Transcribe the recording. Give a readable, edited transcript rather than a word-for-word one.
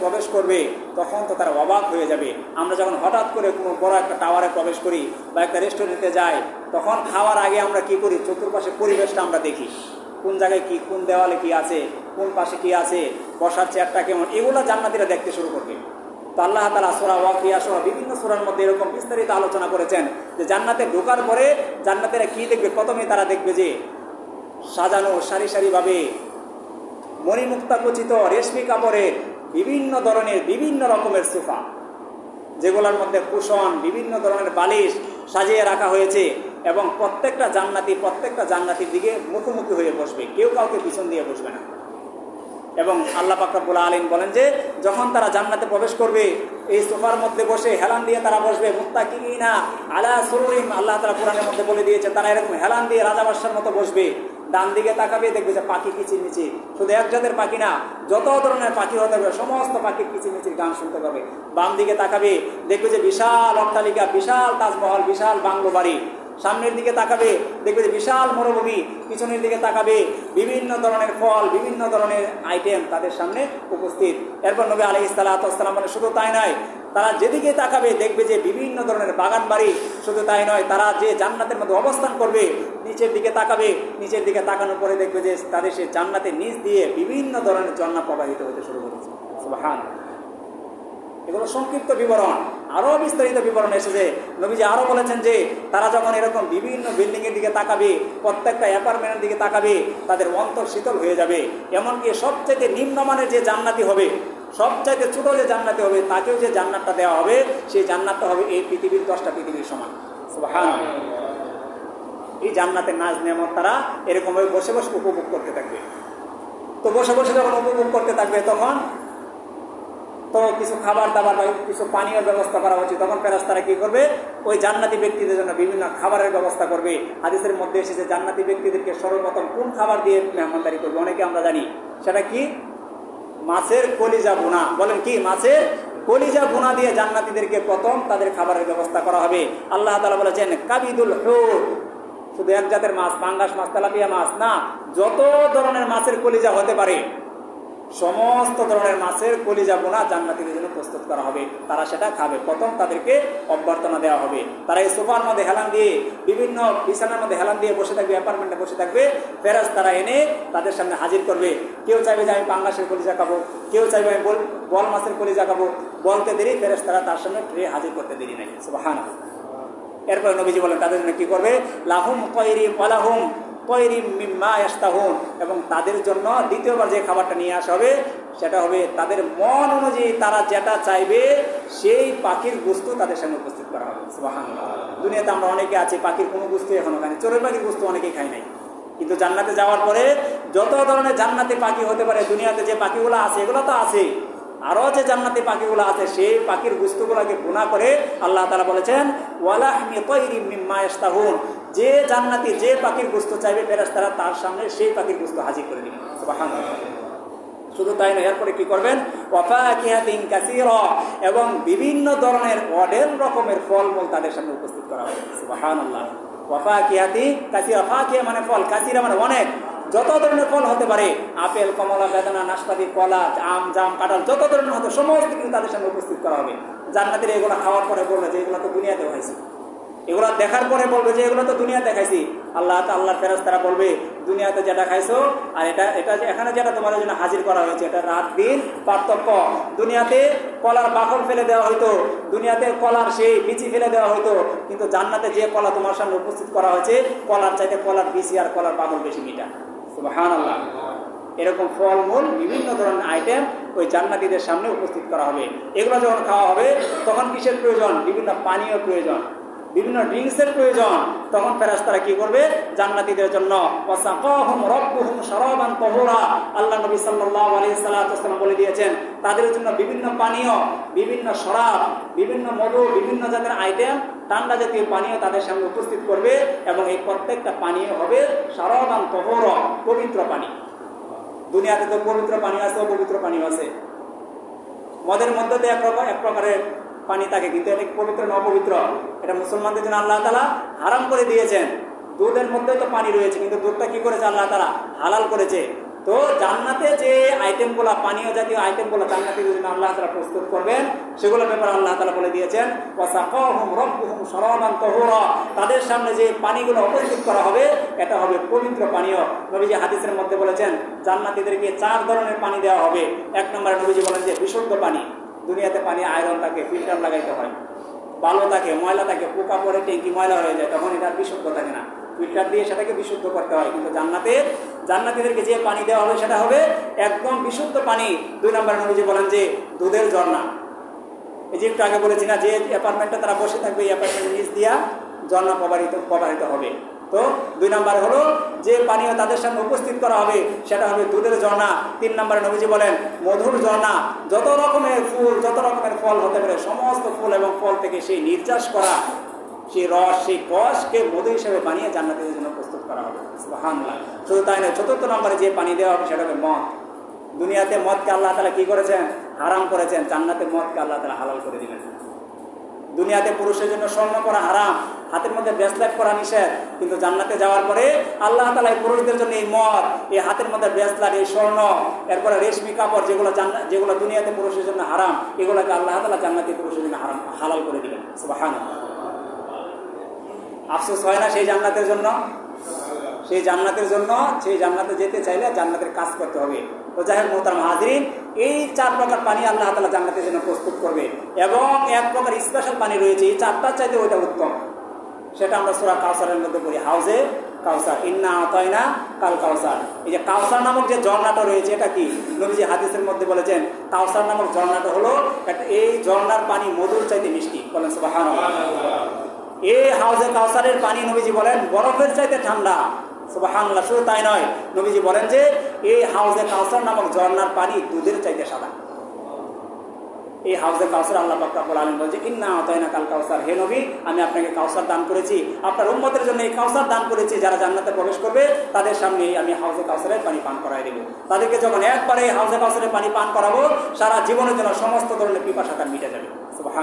প্রবেশ করবে তখন তো তারা অবাক হয়ে যাবে। আমরা যখন হঠাৎ করে কোনো বড় একটা টাওয়ারে প্রবেশ করি বা একটা রেস্টুরেন্টে যাই, তখন খাওয়ার আগে আমরা কি করি, চতুর্পাশে পরিবেশটা আমরা দেখি, কোন জায়গায় কি, কোন দেওয়ালে কি আছে, কোন পাশে কি আছে, বসার চেয়ারটা কেমন, এগুলো জান্নাতীরা দেখতে শুরু করবে। তো আল্লাহ তাআলা সূরা ওয়াকিয়া সহ বিভিন্ন সূরার মধ্যে এরকম বিস্তারিত আলোচনা করেছেন যে জান্নাতে ঢোকার পরে জান্নাতীরা কি দেখবে। প্রথমে তারা দেখবে যে সাজানো সারি সারিভাবে মণিমুক্তা খচিত রেশমি কাপড়ের বিভিন্ন ধরনের বিভিন্ন রকমের সোফা, যেগুলোর মধ্যে কুশন, বিভিন্ন ধরনের বালিশ সাজিয়ে রাখা হয়েছে, এবং প্রত্যেকটা জান্নাতীর দিকে মুখোমুখি হয়ে বসবে, কেউ কাউকে পিছন দিয়ে বসবে না। এবং আল্লাহ পাক রব্বুল আলামিন বলেন যে যখন তারা জান্নাতে প্রবেশ করবে, এই সোফার মধ্যে বসে হেলান দিয়ে তারা বসবে, মুত্তাকিনা আলা সুরুরিন, আল্লাহ তাআলা কোরআনের মধ্যে বলে দিয়েছে তারা এরকম হেলান দিয়ে রাজা বাদশার মতো বসবে। ডান দিকে তাকাবে, দেখবে যে পাখি কিচিরমিচির, শুধু এক জাতের পাখি না, যত ধরনের পাখি হতে হবে সমস্ত পাখির কিচিরমিচির গান শুনতে পাবে। বাম দিকে তাকাবে, দেখবে যে বিশাল অট্টালিকা, বিশাল তাজমহল, বিশাল বাংলো বাড়ি। সামনের দিকে তাকাবে, দেখবে যে বিশাল মরুভূমি। পিছনের দিকে তাকাবে, বিভিন্ন ধরনের ফল, বিভিন্ন ধরনের আইটেম তাদের সামনে উপস্থিত। এরপর নবী আলাইহিস সালাতু ওয়াস সালাম বলে শুধু তাই নয়, তারা যেদিকে তাকাবে দেখবে যে বিভিন্ন ধরনের বাগান বাড়ি। শুধু তাই নয়, তারা যে জান্নাতের মধ্যে অবস্থান করবে, নিচের দিকে তাকাবে, নিচের দিকে তাকানোর পরে দেখবে যে তাদের সে জান্নাতের নিচ দিয়ে বিভিন্ন ধরনের ঝর্ণা প্রবাহিত হতে শুরু করেছে। সুবহানাল্লাহ। এগুলো সংক্ষিপ্ত বিবরণ, আরো বিস্তারিত বিবরণ এসেছে। নবীজি আরো বলেছেন যে তারা যখন এরকম বিভিন্ন বিল্ডিং এর দিকে তাকাবে, প্রত্যেকটা অ্যাপার্টমেন্টের দিকে তাকাবে, তাদের অন্তর শীতল হয়ে যাবে। এমনকি সবচেয়ে নিম্নমানের যে জান্নাতি হবে, সবচাইতে ছোট যে জান্নাতি হবে, তাকেও যে জান্নাতটা দেওয়া হবে, সেই জান্নাতটা হবে এই পৃথিবীর 10টা পৃথিবীর সমান। সুবহানাল্লাহ। এই জান্নাতের নাজ নেয়ামত তারা এরকম ভাবে বসে বসে উপভোগ করতে থাকবে। তো বসে বসে যখন উপভোগ করতে থাকবে, তখন তো কিছু খাবার দাবার বা কিছু পানীয় ব্যবস্থা করা হচ্ছে। তখন ফেরেশতারা কি করবে, ওই জান্নাতি ব্যক্তিদের জন্য বিভিন্ন খাবারের ব্যবস্থা করবে। হাদিসের মধ্যে এসেছে জান্নাতি ব্যক্তিদেরকে সর্বপ্রথম কোন খাবার দিয়ে মেহমানদারি করবে, অনেকে আমরা জানি সেটা কি, মাছের কলিজা ভুনা। বলেন কি, মাছের কলিজা ভুনা দিয়ে জান্নাতীদেরকে প্রথম তাদের খাবারের ব্যবস্থা করা হবে। আল্লাহ তাআলা বলেছেন কাবিদুল হুর, শুধু এক জাতের মাছ, পাঙ্গাস মাছ, তেলাপিয়া মাছ না, যত ধরনের মাছের কলিজা হতে পারে সমস্ত ধরনের মাছের কলিজা ভুনা জান্নাতীদের জন্য প্রস্তুত করা হবে। তারা সেটা খাবে। প্রথম তাদেরকে অভ্যর্থনা দেওয়া হবে। তারা এই সোফার মধ্যে হেলান দিয়ে, বিভিন্ন বিছানার মধ্যে হেলান দিয়ে বসে থাকবে, অ্যাপার্টমেন্টে বসে থাকবে। ফেরেশতারা এনে তাদের সামনে হাজির করবে। কেউ চাইবে যে আমি পাঙ্গাসের কলিজা খাবো, কেউ চাইবে আমি বল মাছের কলিজা খাবো। বলতে দেরি, ফেরেশতারা তার সামনে ট্রে হাজির করতে দেরি নাই। সুবহানাল্লাহ। এরপরে নবীজি বলেন তাদের জন্য কি করবে, লাহুম তায়রিম ওয়া লাহুম তায়রিম মিম্মা ইয়াশতাহুন, এবং তাদের জন্য দ্বিতীয়বার যে খাবারটা নিয়ে আসা হবে সেটা হবে তাদের মন অনুযায়ী তারা যেটা চাইবে সেই পাখির গোশত তাদের সামনে উপস্থিত করা হবে। সুবহানাল্লাহ। দুনিয়াতে আমরা অনেকে আছি পাখির কোনো গোশত এখনো খাই, চোরের পাখির গোশত অনেকেই খাই নাই, কিন্তু জান্নাতে যাওয়ার পরে যত ধরনের জান্নাতি পাখি হতে পারে, দুনিয়াতে যে পাখিগুলো আছে এগুলো তো আছে, আরো যে জান্নাতি পাখিগুলো আছে সেই পাখির গোশতগুলোকে ভুনা করে আল্লাহ তাআলা বলেছেন ওয়ালাহমি তায়রিম মিম্মা ইয়াশতাহুন, যে জান্নাতি যে পাখির গোশত চাইবে ফেরেশতারা তার সামনে সেই পাখির গোশত হাজির করে দিবেন। সুবহানাল্লাহ। শুধু তাই নয়, এরপরে কি করবেন, ওয়াফাকিহাতিন কাসীরা, এবং বিভিন্ন ধরনের অনেক রকমের ফলমূল তাদের সামনে উপস্থিত করা হবে। সুবহানাল্লাহ। ওয়াফাকিহাতি কাসীরা, ফাকিহা মানে ফল, কাসীরা মানে অনেক, যত ধরনের ফল হতে পারে, আপেল, কমলা, বেদানা, নাশপাতি, কলা, আম, জাম, কাঁঠাল, যত ধরনের হতে সমস্ত কিছু তাদের সামনে উপস্থিত করা হবে। জান্নাতীরা এগুলো খাওয়ার পরে বলবে যে এগুলো তো দুনিয়াতে হয়েছে, এগুলো দেখার পরে বলবে যে এগুলো তো দুনিয়াতে খাইছি। আল্লাহর ফেরেশতারা বলবে দুনিয়াতে যেটা খাইছো আর এটা এখানে যেটা তোমাদের জন্য হাজির করা হয়েছে এটা রাত দিন পার্থক্য। দুনিয়াতে কলার বাকল ফেলে দেওয়া হইতো, দুনিয়াতে কলার সেই বিচি ফেলে দেওয়া হইতো, কিন্তু জান্নাতে যে কলা তোমার সামনে উপস্থিত করা হয়েছে কলার চাইতে কলার বিচি আর কলার বাকল বেশি মিঠা। সুবহানাল্লাহ। এরকম ফলমূল বিভিন্ন ধরনের আইটেম ওই জান্নাতীদের সামনে উপস্থিত করা হবে। এগুলো যখন খাওয়া হবে তখন কিসের প্রয়োজন, বিভিন্ন পানীয় প্রয়োজন, বিভিন্ন ড্রিঙ্কসের প্রয়োজন। তখন ফেরেশতারা কি করবে, জান্নাতীদের জন্য ওয়াসাকাহুম রাব্বুহুম শারাবান তাহুরা, আল্লাহ নবী সাল্লাল্লাহু আলাইহি ওয়াসাল্লাম বলে দিয়েছেন তাদের জন্য বিভিন্ন পানীয়, বিভিন্ন শরাব, বিভিন্ন মধু, বিভিন্ন জাতের আইটেম, ঠান্ডা জাতীয় পানীয় তাদের সামনে উপস্থিত করবে, এবং এই প্রত্যেকটা পানীয় হবে শারাবান তাহুরা, পবিত্র পানি। দুনিয়াতে তো পবিত্র পানি আছে, অপবিত্র পানিও আছে। মদের মধ্যে তো এক প্রকারের পানি থাকে, কিন্তু এটা পবিত্র না অপবিত্র এটা মুসলমানদের জন্য আল্লাহ তাআলা হারাম করে দিয়েছেন। দুধের মধ্যে তো পানি রয়েছে, কিন্তু দুধটা কি করেছে আল্লাহ তাআলা হালাল করেছে। তো জান্নাতে যে আইটেমগুলো, পানীয় জাতীয় আইটেমগুলো জান্নাতের জন্য আল্লাহ তাআলা প্রস্তুত করবেন, সেগুলোর ব্যাপারে আল্লাহ তাআলা বলে দিয়েছেন ওয়াসাকাহুম রাব্বুহুম শারাবান তাহুরা, তাদের সামনে যে পানিগুলো উপস্থিত করা হবে এটা হবে পবিত্র পানীয়। নবীজি হাদিসের মধ্যে বলেছেন জান্নাতীদেরকে 4 ধরনের পানি দেওয়া হবে। এক নম্বরে নবীজি বলেন যে বিশুদ্ধ পানি। দুনিয়াতে পানি আয়রন থাকে, ফিল্টার লাগাইতে হয়, বালো থাকে, ময়লা থাকে, পোকা পড়ে ট্যাঙ্কি ময়লা হয়ে যায়, তখন এটা বিশুদ্ধ থাকে না, ফিল্টার দিয়ে সেটাকে বিশুদ্ধ করতে হয়। কিন্তু জান্নাতীদেরকে যে পানি দেওয়া হবে সেটা হবে একদম বিশুদ্ধ পানি। 2 নম্বরে নবীজি বলেন যে দুধের ঝর্ণা। এই যে একটু আগে বলেছি না, যে অ্যাপার্টমেন্টে তারা বসে থাকবে, এই অ্যাপার্টমেন্টের নিচ দিয়া ঝর্ণা প্রবাহিত হবে। তো 2 নম্বরে হলো যে পানীয় তাদের সামনে উপস্থিত করা হবে সেটা হবে দুধের ঝর্ণা। 3 নম্বরে নবীজি বলেন মধুর ঝর্ণা। যত রকমের ফুল, যত রকমের ফল হতে পারে, সমস্ত ফুল এবং ফল থেকে সেই নির্যাস করা সেই রস, সেই কষকে মধু হিসেবে বানিয়ে জান্নাতীদের জন্য প্রস্তুত করা হবে। সুবহানাল্লাহ। শুধু তাই নয়, 4th নম্বরে যে পানি দেওয়া হবে সেটা হবে মদ। দুনিয়াতে মদকে আল্লাহ তাআলা কি করেছেন? হারাম করেছেন। জান্নাতে মদকে আল্লাহ তাআলা হালাল করে দিলেন। দুনিয়াতে পুরুষের জন্য স্বর্ণ করা হারাম, হাতের মধ্যে ব্রেসলেট করা নিষেধ, কিন্তু জান্নাতে যাওয়ার পরে আল্লাহ তাআলা এই পুরুষদের জন্য এই মদ, এই হাতের মধ্যে ব্রেসলেট, এই স্বর্ণ, এরপরে রেশমি কাপড়, যেগুলো দুনিয়াতে পুরুষের জন্য হারাম, এগুলোকে আল্লাহ তাআলা জান্নাতি পুরুষের জন্য হালাল করে দিলেন। সুবহানাল্লাহ। আফসোস হয় না সেই জান্নাতের জন্য? সেই জান্নাতে যেতে চাইলে জান্নাতের কাজ করতে হবে। তো যাই হোক মোহতারাম হাজরিন, এই 4 প্রকার পানি আল্লাহ তাআলা জান্নাতের জন্য প্রস্তুত করবে, এবং 1 প্রকার স্পেশাল পানি রয়েছে, এই 4টার চাইতে ওইটা উত্তম। সেটা আমরা সূরা কাউসারের মধ্যে পড়ি, হাউজে কাউসার, ইন্না আতাইনা কাল কাউসার। এই যে কাউসার নামক যে ঝর্ণাটা রয়েছে, এটা কি? নবীজি হাদিসের মধ্যে বলেছেন কাউসার নামক ঝর্ণাটা হলো এই ঝর্ণার পানি মধুর চাইতে মিষ্টি। বলেন সুবহানাল্লাহ। এই হাউজে কাউসারের পানি নবীজি বলেন বরফের চাইতে ঠান্ডা। সুবহানাল্লাহ। শুধু তাই নয়, নবীজি বলেন যে এই হাউজে কাউসার নামক ঝর্ণার পানি দুধের চাইতে সাদা। এই হাউজে কাউসার আল্লাহ পাক রব্বুল আলামিন বলেন যে ইন্না আতাইনা কাল কাউসার, হে নবী আমি আপনাকে কাউসার দান করেছি, আপনার উম্মতের জন্য এই কাউসার দান করেছি, যারা জান্নাতে প্রবেশ করবে তাদের সামনে আমি হাউজে কাউসারের পানি পান করায় দেব। তাদেরকে যখন একবারে হাউজে কাউসারের পানি পান করাবো, সারা জীবনের জন্য সমস্ত ধরনের পিপাসা তার মিটে যাবে। সুবহানাল্লাহ।